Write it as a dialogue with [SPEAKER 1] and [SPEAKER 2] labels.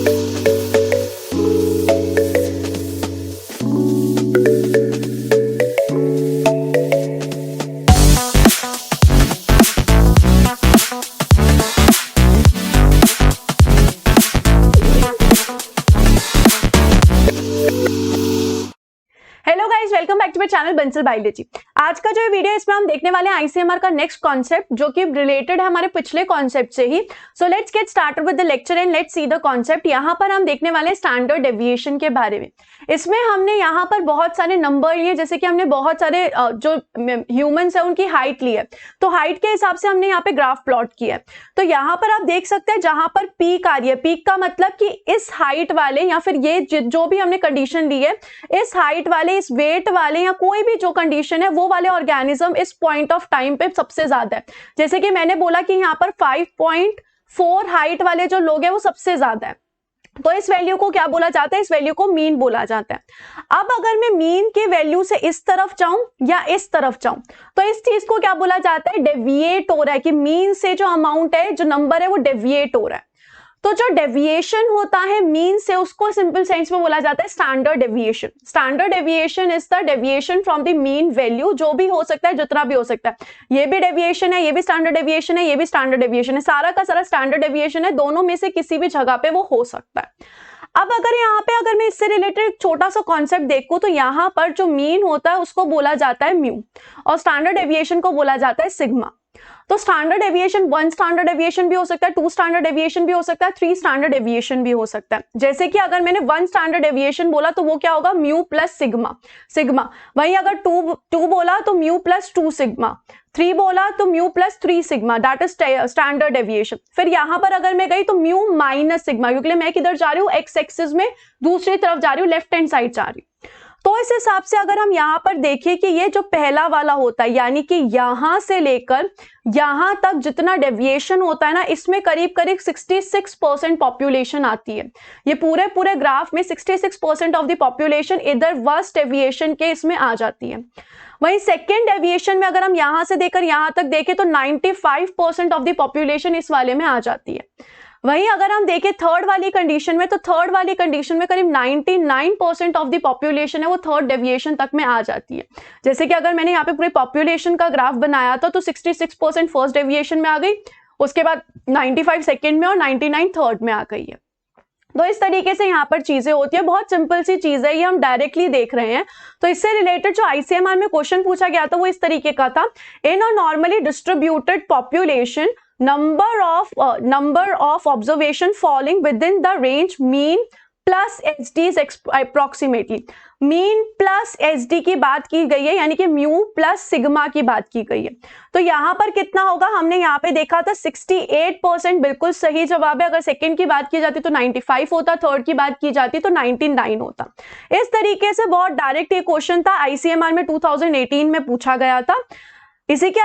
[SPEAKER 1] Hello guys, welcome back to my channel Bansal biology. आज का जो वीडियो है इसमें हम देखने वाले हैं आईसीएमआर का नेक्स्ट कॉन्सेप्ट, जो कि रिलेटेड है हमारे पिछले कॉन्सेप्ट से ही। So let's get started with the lecture and let's see the concept. यहाँ पर हम देखने वाले हैं स्टैंडर्ड डेविएशन के बारे में। इसमें हमने यहाँ पर बहुत सारे नंबर लिए, जैसे कि हमने बहुत सारे जो ह्यूमंस है उनकी हाइट ली है, तो हाइट के हिसाब से हमने यहाँ पे ग्राफ प्लॉट किया है। तो यहाँ पर आप देख सकते हैं जहां पर पीक आ रही है, पीक का मतलब कि इस हाइट वाले या फिर ये जो भी हमने कंडीशन ली है, इस हाइट वाले, इस वेट वाले या कोई भी जो कंडीशन है वो वाले ऑर्गेनिज्म इस पॉइंट ऑफ टाइम पे सबसे ज्यादा है। जैसे कि मैंने बोला कि यहाँ पर 5.4 हाइट वाले जो लोग हैं वो सबसे ज्यादा है, तो इस वैल्यू को क्या बोला जाता है? इस वैल्यू को मीन बोला जाता है। अब अगर मैं मीन के वैल्यू से इस तरफ जाऊं या इस तरफ जाऊं, तो इस चीज को क्या बोला जाता है? डेविएट हो रहा है, कि मीन से जो अमाउंट है, जो नंबर है, वो डेविएट हो रहा है। तो जो डेविएशन होता है मीन से, उसको सिंपल सेंस में बोला जाता है standard deviation. Standard deviation is the deviation from the mean value, जो भी हो सकता है, जितना भी हो सकता है। ये भी डेविएशन है, ये भी स्टैंडर्ड डेविएशन है, ये भी स्टैंडर्ड डेविएशन है, सारा का सारा स्टैंडर्ड डेविएशन है। दोनों में से किसी भी जगह पे वो हो सकता है। अब अगर यहाँ पे अगर मैं इससे रिलेटेड एक छोटा सा कॉन्सेप्ट देखूं, तो यहाँ पर जो मीन होता है उसको बोला जाता है म्यू, और स्टैंडर्ड डेविएशन को बोला जाता है सिग्मा। तो स्टैंडर्ड डेविएशन 1 स्टैंडर्ड डेविएशन भी हो सकता है, 2 स्टैंडर्ड डेविएशन भी हो सकता है, 3 स्टैंडर्ड डेविएशन भी हो सकता है। जैसे कि अगर मैंने 1 स्टैंडर्ड डेविएशन बोला तो वो क्या होगा? Mu plus sigma, sigma. वहीं अगर 2 बोला तो म्यू प्लस 2 सिग्मा, 3 बोला तो mu plus 3 sigma, that is standard deviation. फिर यहां पर अगर मैं गई तो म्यू माइनस सिग्मा, क्योंकि मैं किधर जा रही हूँ? एक्स एक्सिस में दूसरी तरफ जा रही हूँ, लेफ्ट हैंड साइड जा रही हूँ। तो इस हिसाब से अगर हम यहाँ पर देखें कि ये जो पहला वाला होता है, यानी कि यहां से लेकर यहां तक जितना डेविएशन होता है ना, इसमें करीब करीब 66% पॉपुलेशन आती है। ये पूरे ग्राफ में 66% ऑफ द पॉपुलेशन इधर वर्स्ट डेविएशन के इसमें आ जाती है। वहीं सेकेंड डेविएशन में अगर हम यहां से देकर यहां तक देखें तो 95% ऑफ द पॉपुलेशन इस वाले में आ जाती है। वहीं अगर हम देखें थर्ड वाली कंडीशन में, तो थर्ड वाली कंडीशन में करीब 99% ऑफ द पॉपुलेशन है वो थर्ड डेविएशन तक में आ जाती है। जैसे कि अगर मैंने यहाँ पे पूरी पॉपुलेशन का ग्राफ बनाया था, तो 66% फर्स्ट डेविएशन में आ गई, उसके बाद 95 सेकेंड में और 99 थर्ड में आ गई है। तो इस तरीके से यहाँ पर चीजें होती है। बहुत सिंपल सी चीज है, ये हम डायरेक्टली देख रहे हैं। तो इससे रिलेटेड जो आईसीएमआर में क्वेश्चन पूछा गया था वो इस तरीके का था, in a normally distributed population number of observation falling within the range mean plus SD is approximately। Mean plus SD की बात की गई है, यानी कि म्यू प्लस सिग्मा की बात की गई है। तो यहाँ पर कितना होगा? हमने यहाँ पे देखा था 68% बिल्कुल सही जवाब है। अगर सेकंड की बात की जाती तो 95 होता, थर्ड की बात की जाती तो 99 होता। इस तरीके से बहुत डायरेक्ट ये क्वेश्चन था, आईसीएमआर में 2018 में पूछा गया था। इसी के